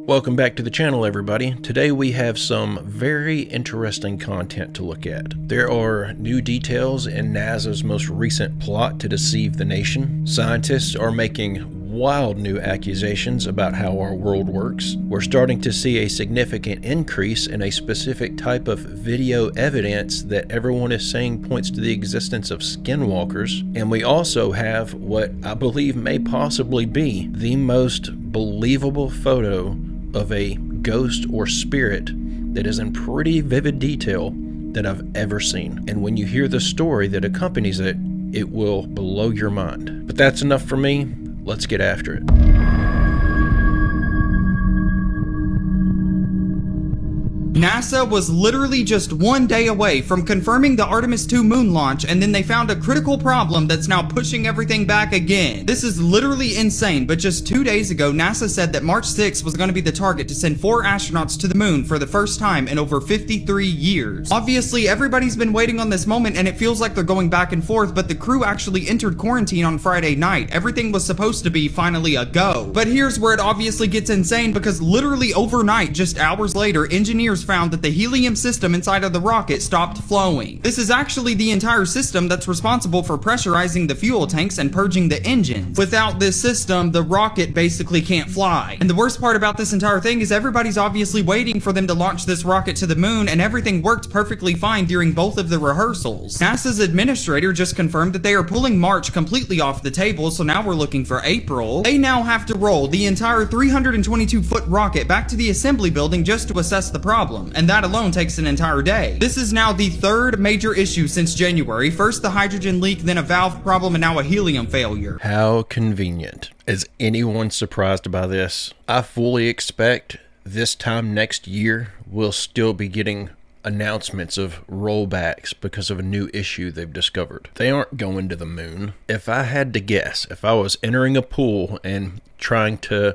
Welcome back to the channel, everybody. Today we have some very interesting content to look at. There are new details in NASA's most recent plot to deceive the nation. Scientists are making wild new accusations about how our world works. We're starting to see a significant increase in a specific type of video evidence that everyone is saying points to the existence of skinwalkers. And we also have what I believe may possibly be the most believable photo of a ghost or spirit that is in pretty vivid detail that I've ever seen. And when you hear the story that accompanies it, it will blow your mind. But that's enough for me. Let's get after it. NASA was literally just one day away from confirming the Artemis II moon launch, and then they found a critical problem that's now pushing everything back again. This is literally insane, but just 2 days ago, NASA said that March 6th was going to be the target to send 4 astronauts to the moon for the first time in over 53 years. Obviously, everybody's been waiting on this moment, and it feels like they're going back and forth, but the crew actually entered quarantine on Friday night. Everything was supposed to be finally a go. But here's where it obviously gets insane, because literally overnight, just hours later, engineers found that the helium system inside of the rocket stopped flowing. This is actually the entire system that's responsible for pressurizing the fuel tanks and purging the engines. Without this system, the rocket basically can't fly. And the worst part about this entire thing is everybody's obviously waiting for them to launch this rocket to the moon, and everything worked perfectly fine during both of the rehearsals. NASA's administrator just confirmed that they are pulling March completely off the table, so now we're looking for April. They now have to roll the entire 322-foot rocket back to the assembly building just to assess the problem. And that alone takes an entire day. This is now the third major issue since January. First the hydrogen leak, then a valve problem, and now a helium failure. How convenient. Is anyone surprised by this? I fully expect this time next year we'll still be getting announcements of rollbacks because of a new issue they've discovered. They aren't going to the moon. If I had to guess, if I was entering a pool and trying to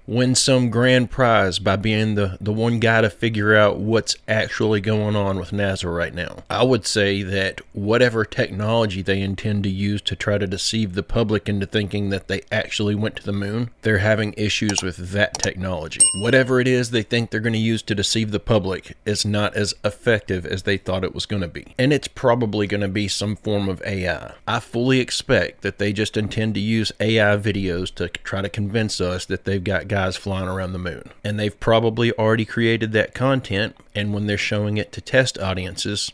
win some grand prize by being the one guy to figure out what's actually going on with NASA right now, I would say that whatever technology they intend to use to try to deceive the public into thinking that they actually went to the moon, they're having issues with that technology. Whatever it is they think they're going to use to deceive the public is not as effective as they thought it was going to be. And it's probably going to be some form of AI. I fully expect that they just intend to use AI videos to try to convince us that they've got guys flying around the moon. And they've probably already created that content, and when they're showing it to test audiences,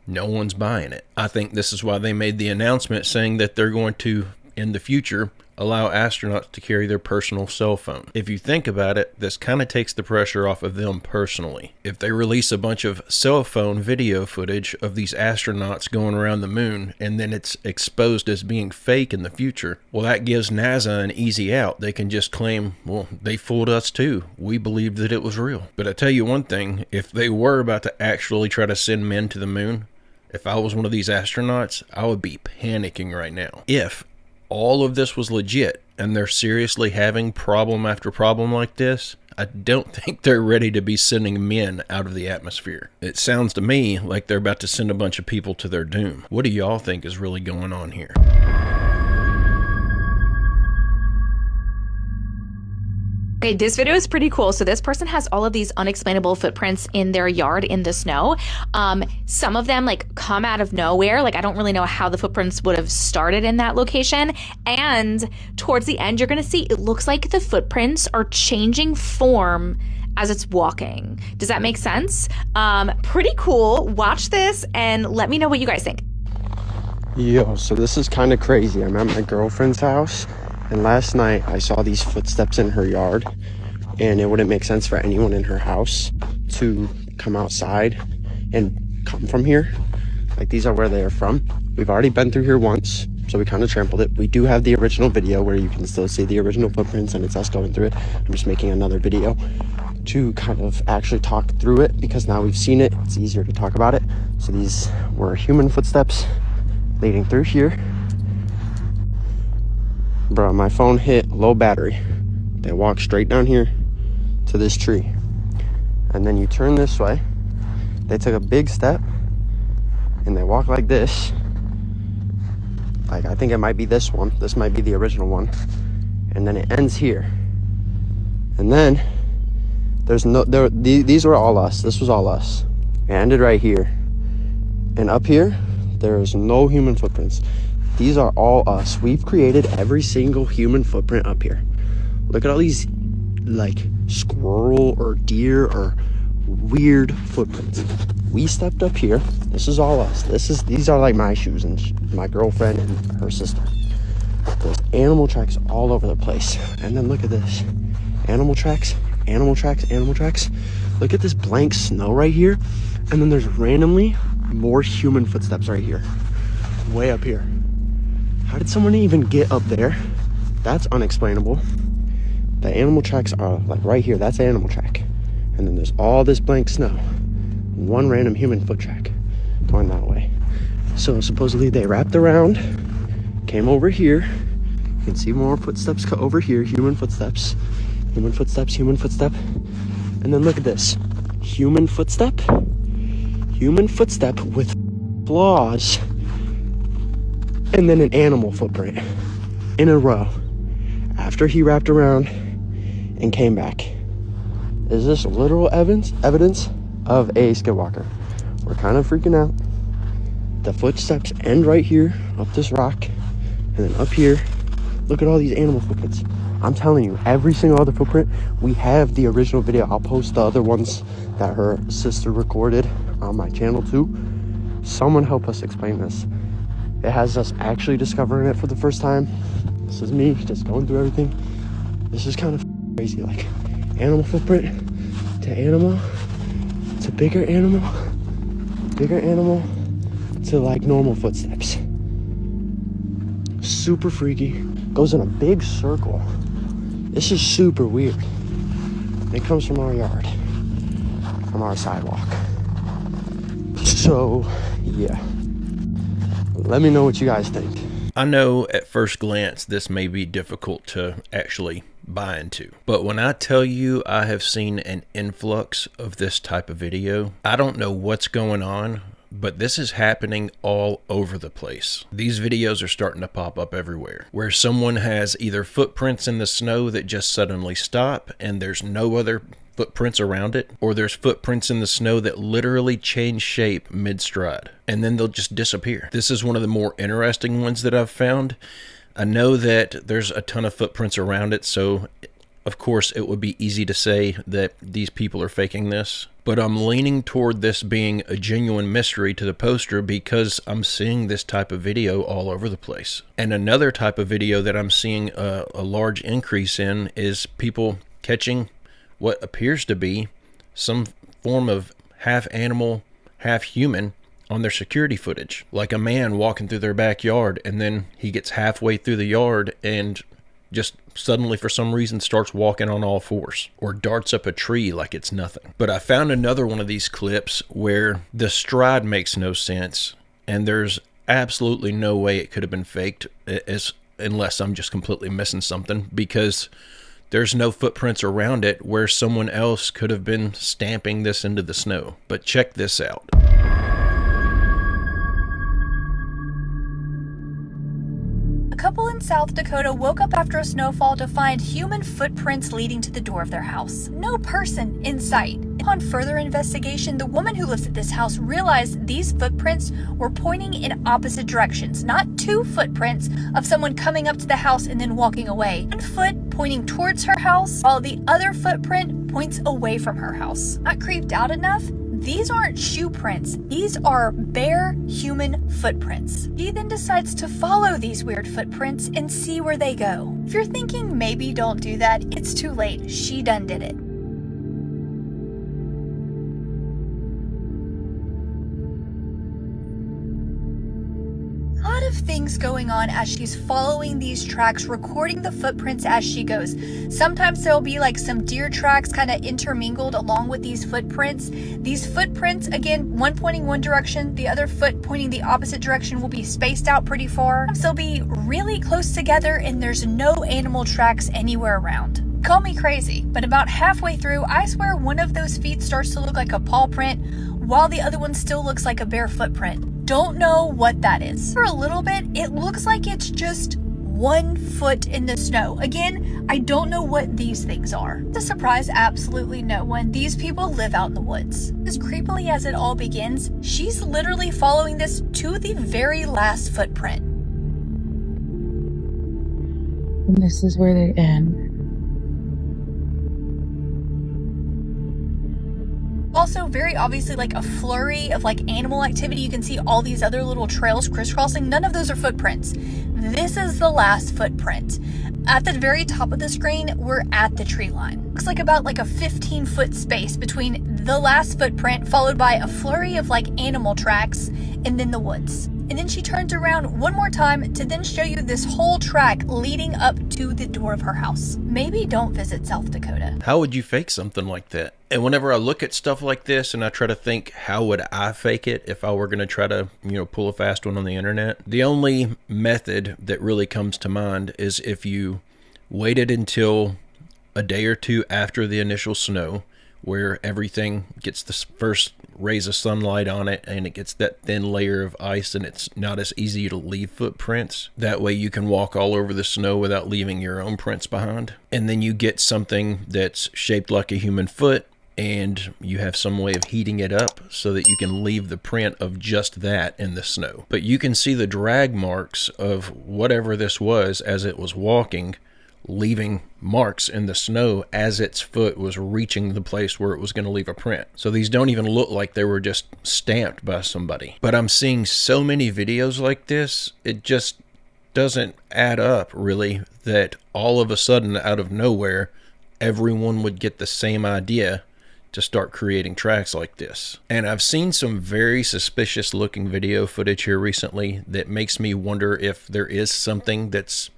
no one's buying it. I think this is why they made the announcement saying that they're going to, in the future, allow astronauts to carry their personal cell phone. If you think about it, this kind of takes the pressure off of them personally. If they release a bunch of cell phone video footage of these astronauts going around the moon and then it's exposed as being fake in the future, well, that gives NASA an easy out. They can just claim, well, they fooled us too. We believed that it was real. But I tell you one thing, if they were about to actually try to send men to the moon, if I was one of these astronauts, I would be panicking right now. If all of this was legit and they're seriously having problem after problem like this, I don't think they're ready to be sending men out of the atmosphere. It sounds to me like they're about to send a bunch of people to their doom. What do y'all think is really going on here? Okay, this video is pretty cool. So this person has all of these unexplainable footprints in their yard in the snow. Some of them like come out of nowhere. Like I don't really know how the footprints would have started in that location. And towards the end, you're gonna see it looks like the footprints are changing form as it's walking. Does that make sense? Pretty cool. Watch this and let me know what you guys think. Yo, so this is kind of crazy. I'm at my girlfriend's house, and last night I saw these footsteps in her yard, and it wouldn't make sense for anyone in her house to come outside and come from here. Like, these are where they are from. We've already been through here once, so we kind of trampled it. We do have the original video where you can still see the original footprints, and it's us going through it. I'm just making another video to kind of actually talk through it, because now we've seen it, it's easier to talk about it. So these were human footsteps leading through here. Bro, my phone hit low battery. They walk straight down here to this tree, and then you turn this way. They took a big step and they walk like this, Like, I think it might be this one. This might be the original one. And then it ends here. And then these were all us. This was all us. It ended right here. And up here, there's no human footprints. These are all us. We've created every single human footprint up here. Look at all these, like, squirrel or deer or weird footprints. We stepped up here. This is all us. These are like my shoes and my girlfriend and her sister. There's animal tracks all over the place. And then look at this. Animal tracks, animal tracks, animal tracks. Look at this blank snow right here. And then there's randomly more human footsteps right here. Way up here. How did someone even get up there? That's unexplainable. The animal tracks are like right here. That's the animal track. And then there's all this blank snow. One random human foot track going that way. So supposedly they wrapped around, came over here. You can see more footsteps over here. Human footsteps, human footsteps, human footstep. And then look at this. Human footstep with claws. And then an animal footprint in a row after he wrapped around and came back. Is this literal evidence of a skinwalker? We're kind of freaking out. The footsteps end right here up this rock, and then up here, look at all these animal footprints. I'm telling you, every single other footprint, we have the original video. I'll post the other ones that her sister recorded on my channel too. Someone help us explain this. It has us actually discovering it for the first time. This is me just going through everything. This is kind of crazy, like animal footprint to animal to bigger animal to like normal footsteps. Super freaky. Goes in a big circle. This is super weird. It comes from our yard, from our sidewalk. So yeah, let me know what you guys think. I know at first glance this may be difficult to actually buy into, but when I tell you I have seen an influx of this type of video, I don't know what's going on, but this is happening all over the place. These videos are starting to pop up everywhere, where someone has either footprints in the snow that just suddenly stop and there's no other footprints around it, or there's footprints in the snow that literally change shape mid-stride and then they'll just disappear. This is one of the more interesting ones that I've found. I know that there's a ton of footprints around it, so of course it would be easy to say that these people are faking this, but I'm leaning toward this being a genuine mystery to the poster because I'm seeing this type of video all over the place. And another type of video that I'm seeing a large increase in is people catching what appears to be some form of half animal, half human on their security footage. Like a man walking through their backyard and then he gets halfway through the yard and just suddenly for some reason starts walking on all fours or darts up a tree like it's nothing. But I found another one of these clips where the stride makes no sense and there's absolutely no way it could have been faked, unless I'm just completely missing something, because there's no footprints around it where someone else could have been stamping this into the snow. But check this out. A couple in South Dakota woke up after a snowfall to find human footprints leading to the door of their house. No person in sight. Upon further investigation, the woman who lives at this house realized these footprints were pointing in opposite directions, not two footprints of someone coming up to the house and then walking away. One foot pointing towards her house, while the other footprint points away from her house. Not creeped out enough? These aren't shoe prints. These are bare human footprints. He then decides to follow these weird footprints and see where they go. If you're thinking maybe don't do that, it's too late. She done did it. Of things going on as she's following these tracks, recording the footprints as she goes. Sometimes there'll be like some deer tracks kind of intermingled along with these footprints. These footprints, again, one pointing one direction, the other foot pointing the opposite direction, will be spaced out pretty far. So they'll be really close together and there's no animal tracks anywhere around. Call me crazy, but about halfway through, I swear one of those feet starts to look like a paw print while the other one still looks like a bare footprint. don't know what that is. For a little bit, it looks like it's just 1 foot in the snow. Again, I don't know what these things are. To surprise absolutely no one, these people live out in the woods. As creepily as it all begins, she's literally following this to the very last footprint. And this is where they end. Also, very obviously, like a flurry of like animal activity. You can see all these other little trails crisscrossing. None of those are footprints. This is the last footprint. At the very top of the screen, we're at the tree line. Looks like about like a 15-foot space between the last footprint, followed by a flurry of like animal tracks, and then the woods. And then she turns around one more time to then show you this whole track leading up to the door of her house. Maybe don't visit South Dakota. How would you fake something like that? And whenever I look at stuff like this and I try to think, how would I fake it if I were going to try to, pull a fast one on the internet? The only method that really comes to mind is if you waited until a day or two after the initial snow, where everything gets the first rays of sunlight on it and it gets that thin layer of ice and it's not as easy to leave footprints. That way you can walk all over the snow without leaving your own prints behind. And then you get something that's shaped like a human foot and you have some way of heating it up so that you can leave the print of just that in the snow. But you can see the drag marks of whatever this was as it was walking, leaving marks in the snow as its foot was reaching the place where it was going to leave a print. So these don't even look like they were just stamped by somebody. But I'm seeing so many videos like this, it just doesn't add up really that all of a sudden out of nowhere, everyone would get the same idea to start creating tracks like this. And I've seen some very suspicious looking video footage here recently that makes me wonder if there is something that's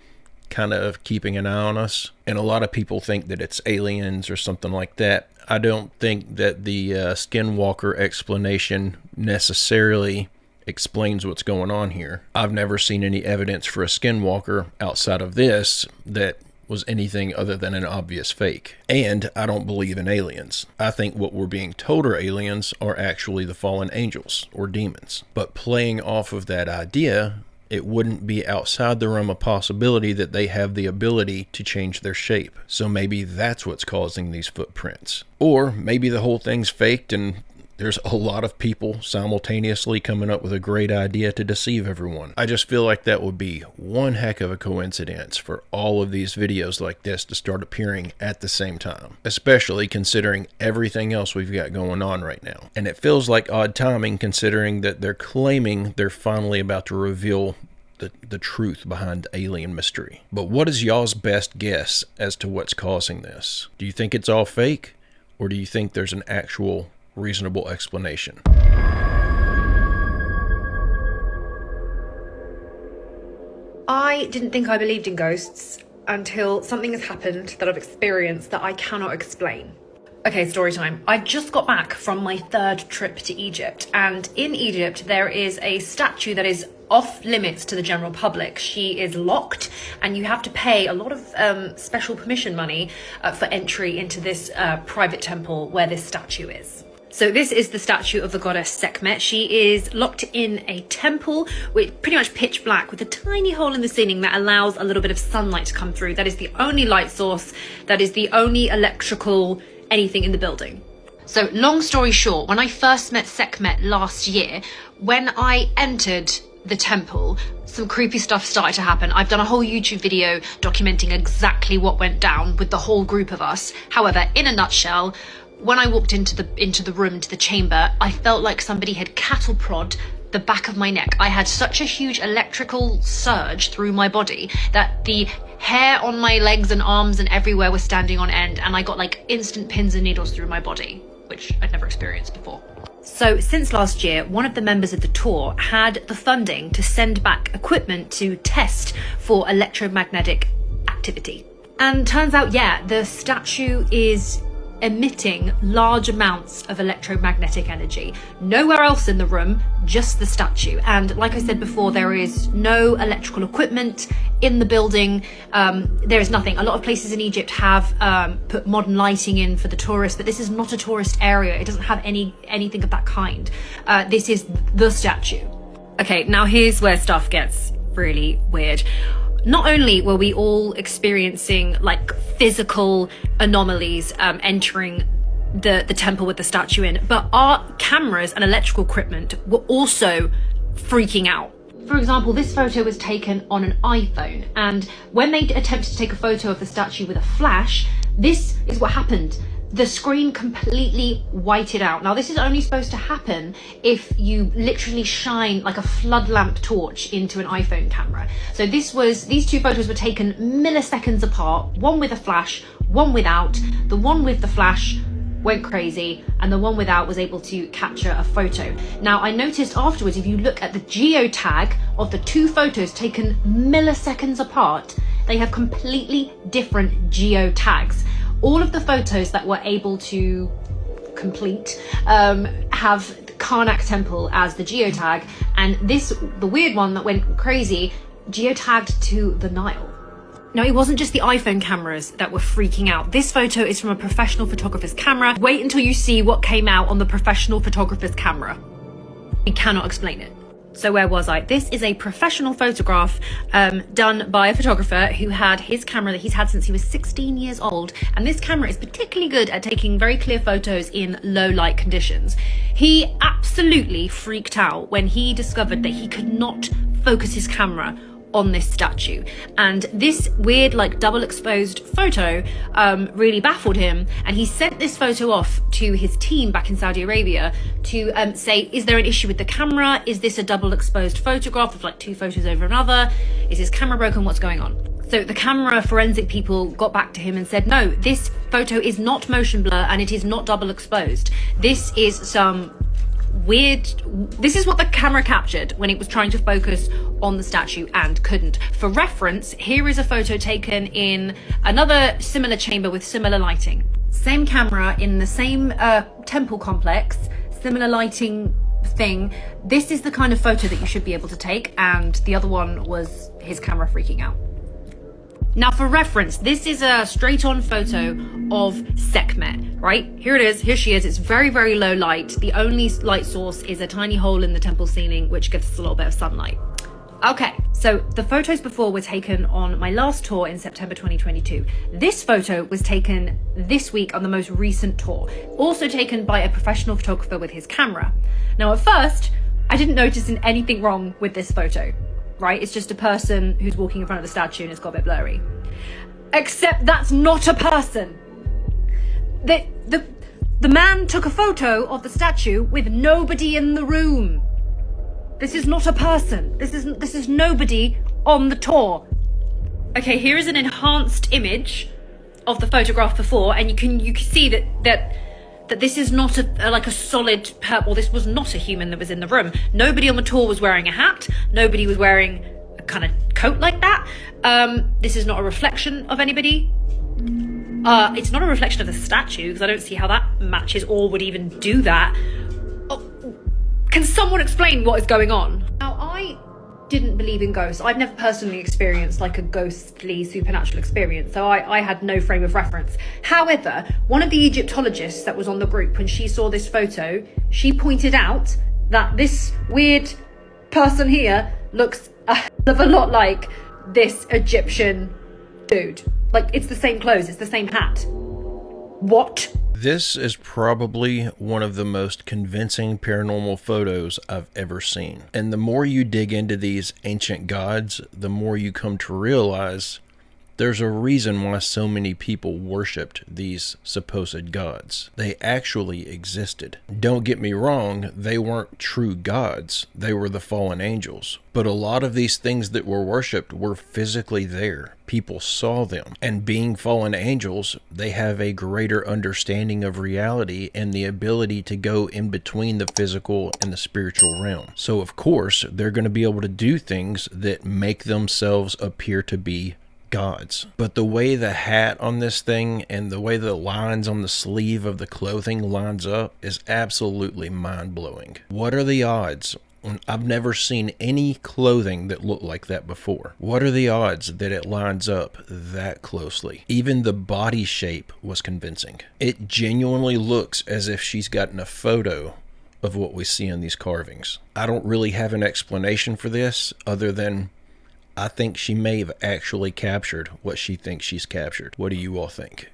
kind of keeping an eye on us. And a lot of people think that it's aliens or something like that. I don't think that the skinwalker explanation necessarily explains what's going on here. I've never seen any evidence for a skinwalker outside of this that was anything other than an obvious fake. And I don't believe in aliens. I think what we're being told are aliens are actually the fallen angels or demons. But playing off of that idea, it wouldn't be outside the realm of possibility that they have the ability to change their shape. So maybe that's what's causing these footprints. Or maybe the whole thing's faked and there's a lot of people simultaneously coming up with a great idea to deceive everyone. I just feel like that would be one heck of a coincidence for all of these videos like this to start appearing at the same time, especially considering everything else we've got going on right now. And it feels like odd timing considering that they're claiming they're finally about to reveal the truth behind the alien mystery. But what is y'all's best guess as to what's causing this? Do you think it's all fake? Or do you think there's an actual reasonable explanation? I didn't think I believed in ghosts until something has happened that I've experienced that I cannot explain. Okay, story time. I just got back from my 3rd trip to Egypt, and in Egypt there is a statue that is off limits to the general public. She is locked and you have to pay a lot of special permission money for entry into this private temple where this statue is. So this is the statue of the goddess Sekhmet. She is locked in a temple with pretty much pitch black with a tiny hole in the ceiling that allows a little bit of sunlight to come through. That is the only light source. That is the only electrical anything in the building. So long story short, when I first met Sekhmet last year, when I entered the temple, some creepy stuff started to happen. I've done a whole YouTube video documenting exactly what went down with the whole group of us. However, in a nutshell, when I walked into the room, into the chamber, I felt like somebody had cattle prod the back of my neck. I had such a huge electrical surge through my body that the hair on my legs and arms and everywhere was standing on end, and I got like instant pins and needles through my body, which I'd never experienced before. So since last year, one of the members of the tour had the funding to send back equipment to test for electromagnetic activity. And turns out, yeah, the statue is emitting large amounts of electromagnetic energy. Nowhere else in the room, just the statue. And like I said before, there is no electrical equipment in the building. There is nothing. A lot of places in Egypt have put modern lighting in for the tourists, but this is not a tourist area. It doesn't have anything of that kind. This is the statue. Okay, now here's where stuff gets really weird. Not only were we all experiencing like physical anomalies entering the temple with the statue in, but our cameras and electrical equipment were also freaking out. For example, this photo was taken on an iPhone, and when they attempted to take a photo of the statue with a flash, this is what happened. The screen completely whited out. Now, this is only supposed to happen if you literally shine like a flood lamp torch into an iPhone camera. So these two photos were taken milliseconds apart, one with a flash, one without. The one with the flash went crazy, and the one without was able to capture a photo. Now, I noticed afterwards, if you look at the geotag of the two photos taken milliseconds apart, they have completely different geotags. All of the photos that were able to complete have Karnak Temple as the geotag, and the weird one that went crazy, geotagged to the Nile. Now, it wasn't just the iPhone cameras that were freaking out. This photo is from a professional photographer's camera. Wait until you see what came out on the professional photographer's camera. We cannot explain it. So where was I? This is a professional photograph done by a photographer who had his camera that he's had since he was 16 years old. And this camera is particularly good at taking very clear photos in low light conditions. He absolutely freaked out when he discovered that he could not focus his camera on this statue, and this weird like double exposed photo really baffled him, and he sent this photo off to his team back in Saudi Arabia to say, is there an issue with the camera? Is this a double exposed photograph of like two photos over another? Is his camera broken? What's going on? So the camera forensic people got back to him and said, no, this photo is not motion blur and it is not double exposed. This is some weird, this is what the camera captured when it was trying to focus on the statue and couldn't. For reference, here is a photo taken in another similar chamber with similar lighting. Same camera in the same temple complex, similar lighting thing. This is the kind of photo that you should be able to take, and the other one was his camera freaking out. Now, for reference, this is a straight-on photo of Sekhmet, right? Here it is. Here she is. It's very, very low light. The only light source is a tiny hole in the temple ceiling, which gives us a little bit of sunlight. Okay, so the photos before were taken on my last tour in September 2022. This photo was taken this week on the most recent tour, also taken by a professional photographer with his camera. Now, at first, I didn't notice anything wrong with this photo. Right? It's just a person who's walking in front of the statue and it's got a bit blurry. Except that's not a person. The man took a photo of the statue with nobody in the room. This is not a person. This is nobody on the tour. Okay, here is an enhanced image of the photograph before, and you can see that this is not a solid, or this was not a human that was in the room. Nobody on the tour was wearing a hat. Nobody was wearing a kind of coat like that. This is not a reflection of anybody. It's not a reflection of the statue, because I don't see how that matches or would even do that. Oh, can someone explain what is going on? Now, I didn't believe in ghosts. I've never personally experienced like a ghostly supernatural experience, so I had no frame of reference. However, one of the Egyptologists that was on the group, when she saw this photo, she pointed out that this weird person here looks a hell of a lot like this Egyptian dude. Like, it's the same clothes, it's the same hat. What? This is probably one of the most convincing paranormal photos I've ever seen. And the more you dig into these ancient gods, the more you come to realize there's a reason why so many people worshipped these supposed gods. They actually existed. Don't get me wrong, they weren't true gods. They were the fallen angels. But a lot of these things that were worshipped were physically there. People saw them. And being fallen angels, they have a greater understanding of reality and the ability to go in between the physical and the spiritual realm. So of course, they're going to be able to do things that make themselves appear to be gods. But the way the hat on this thing and the way the lines on the sleeve of the clothing lines up is absolutely mind-blowing. What are the odds? I've never seen any clothing that looked like that before. What are the odds that it lines up that closely? Even the body shape was convincing. It genuinely looks as if she's gotten a photo of what we see in these carvings. I don't really have an explanation for this other than I think she may have actually captured what she thinks she's captured. What do you all think?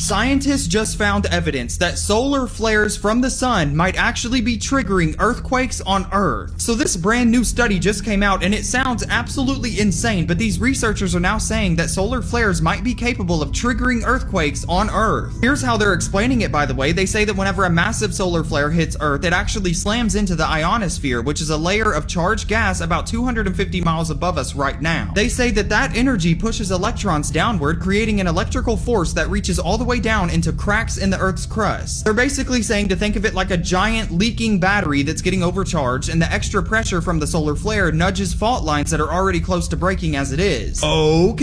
Scientists just found evidence that solar flares from the sun might actually be triggering earthquakes on Earth. So this brand new study just came out and it sounds absolutely insane, but these researchers are now saying that solar flares might be capable of triggering earthquakes on Earth. Here's how they're explaining it, by the way. They say that whenever a massive solar flare hits Earth, it actually slams into the ionosphere, which is a layer of charged gas about 250 miles above us right now. They say that that energy pushes electrons downward, creating an electrical force that reaches all the way down into cracks in the Earth's crust. They're basically saying to think of it like a giant leaking battery that's getting overcharged, and the extra pressure from the solar flare nudges fault lines that are already close to breaking as it is. Okay.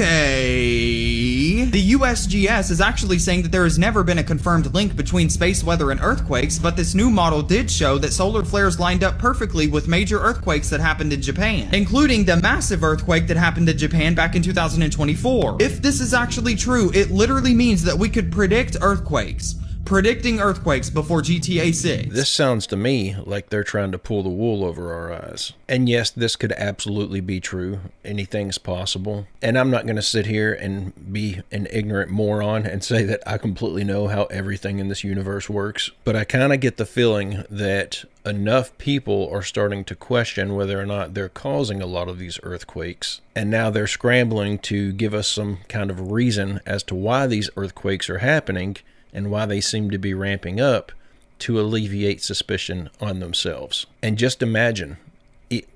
The USGS is actually saying that there has never been a confirmed link between space weather and earthquakes, but this new model did show that solar flares lined up perfectly with major earthquakes that happened in Japan, including the massive earthquake that happened in Japan back in 2024. If this is actually true, it literally means that we could predict earthquakes. Predicting earthquakes before GTA 6. This sounds to me like they're trying to pull the wool over our eyes. And yes, this could absolutely be true. Anything's possible. And I'm not going to sit here and be an ignorant moron and say that I completely know how everything in this universe works. But I kind of get the feeling that enough people are starting to question whether or not they're causing a lot of these earthquakes. And now they're scrambling to give us some kind of reason as to why these earthquakes are happening and why they seem to be ramping up to alleviate suspicion on themselves. And just imagine,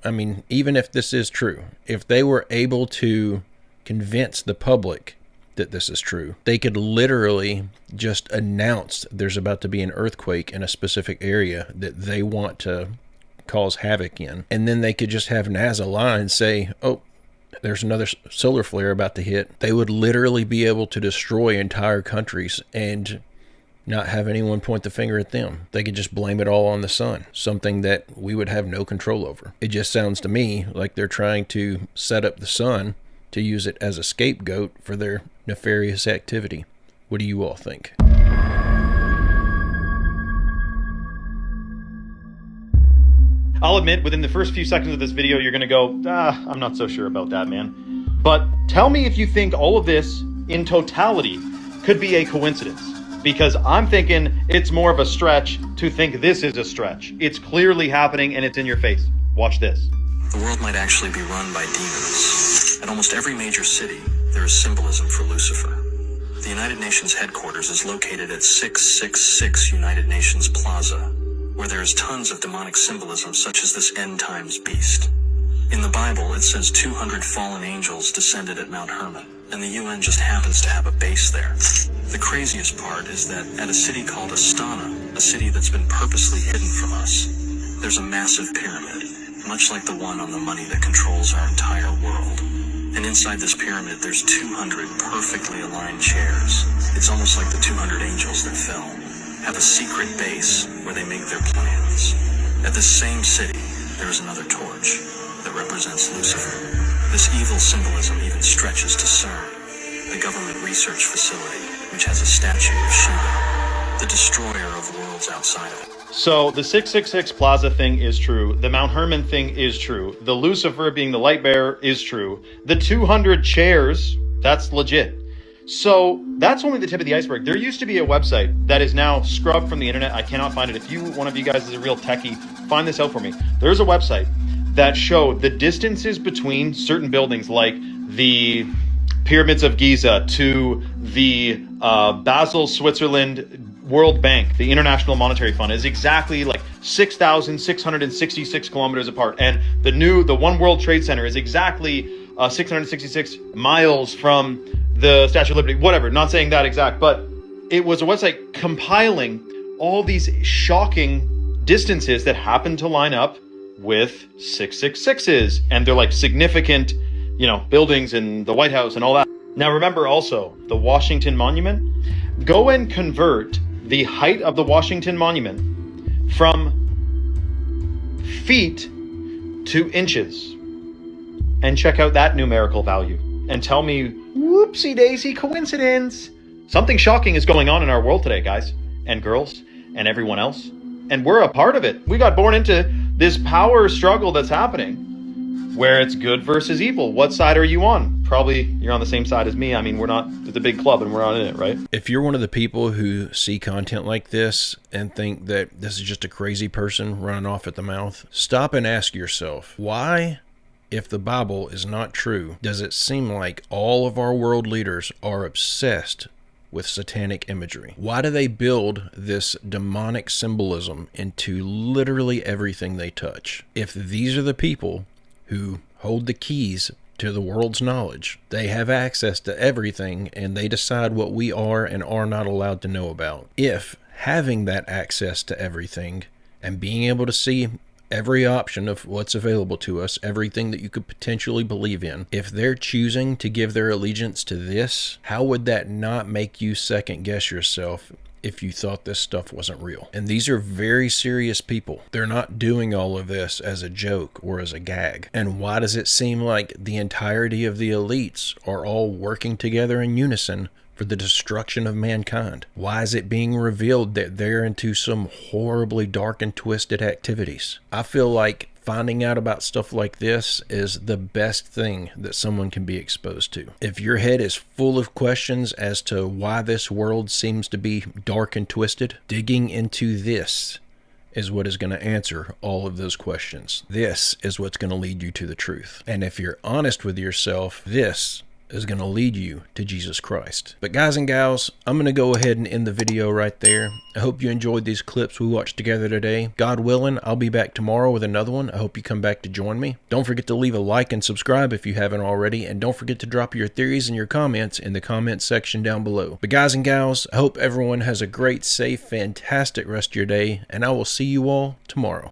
I mean, even if this is true, if they were able to convince the public that this is true, they could literally just announce there's about to be an earthquake in a specific area that they want to cause havoc in. And then they could just have NASA lie and say, oh, there's another solar flare about to hit. They would literally be able to destroy entire countries and not have anyone point the finger at them. They could just blame it all on the sun, something that we would have no control over. It just sounds to me like they're trying to set up the sun to use it as a scapegoat for their nefarious activity. What do you all think? I'll admit, within the first few seconds of this video, you're gonna go, I'm not so sure about that, man. But tell me if you think all of this, in totality, could be a coincidence. Because I'm thinking it's more of a stretch to think this is a stretch. It's clearly happening and it's in your face. Watch this. The world might actually be run by demons. At almost every major city, there is symbolism for Lucifer. The United Nations headquarters is located at 666 United Nations Plaza, where there is tons of demonic symbolism such as this end times beast. In the Bible, it says 200 fallen angels descended at Mount Hermon, and the UN just happens to have a base there. The craziest part is that at a city called Astana, a city that's been purposely hidden from us, there's a massive pyramid, much like the one on the money that controls our entire world. And inside this pyramid, there's 200 perfectly aligned chairs. It's almost like the 200 angels that fell have a secret base where they make their plans. At this same city, there is another torch that represents Lucifer. This evil symbolism even stretches to CERN, the government research facility, which has a statue of Shiva, the destroyer of worlds outside of it. So the 666 Plaza thing is true. The Mount Hermon thing is true. The Lucifer being the light bearer is true. The 200 chairs, that's legit. So that's only the tip of the iceberg. There used to be a website that is now scrubbed from the internet. I cannot find it. If one of you guys is a real techie, find this out for me. There's a website that showed the distances between certain buildings, like the Pyramids of Giza to the Basel, Switzerland World Bank, the International Monetary Fund, is exactly like 6,666 kilometers apart. And the One World Trade Center is exactly 666 miles from the Statue of Liberty, whatever, not saying that exact, but it was a website compiling all these shocking distances that happen to line up with 666s, and they're like significant, buildings in the White House and all that. Now remember also, the Washington Monument, go and convert the height of the Washington Monument from feet to inches, and check out that numerical value, and tell me, whoopsie daisy coincidence. Something shocking is going on in our world today, guys and girls and everyone else. And we're a part of it. We got born into this power struggle that's happening where it's good versus evil. What side are you on? Probably you're on the same side as me. I mean, it's a big club and we're not in it, right? If you're one of the people who see content like this and think that this is just a crazy person running off at the mouth, stop and ask yourself, why, if the Bible is not true, does it seem like all of our world leaders are obsessed with satanic imagery? Why do they build this demonic symbolism into literally everything they touch? If these are the people who hold the keys to the world's knowledge, they have access to everything and they decide what we are and are not allowed to know about. If having that access to everything and being able to see every option of what's available to us, everything that you could potentially believe in, if they're choosing to give their allegiance to this, how would that not make you second guess yourself if you thought this stuff wasn't real? And these are very serious people. They're not doing all of this as a joke or as a gag. And why does it seem like the entirety of the elites are all working together in unison for the destruction of mankind? Why is it being revealed that they're into some horribly dark and twisted activities? I feel like finding out about stuff like this is the best thing that someone can be exposed to. If your head is full of questions as to why this world seems to be dark and twisted, digging into this is what is going to answer all of those questions. This is what's going to lead you to the truth. And if you're honest with yourself, this is going to lead you to Jesus Christ. But guys and gals, I'm going to go ahead and end the video right there. I hope you enjoyed these clips we watched together today. God willing, I'll be back tomorrow with another one. I hope you come back to join me. Don't forget to leave a like and subscribe if you haven't already, and don't forget to drop your theories and your comments in the comments section down below. But guys and gals, I hope everyone has a great, safe, fantastic rest of your day, and I will see you all tomorrow.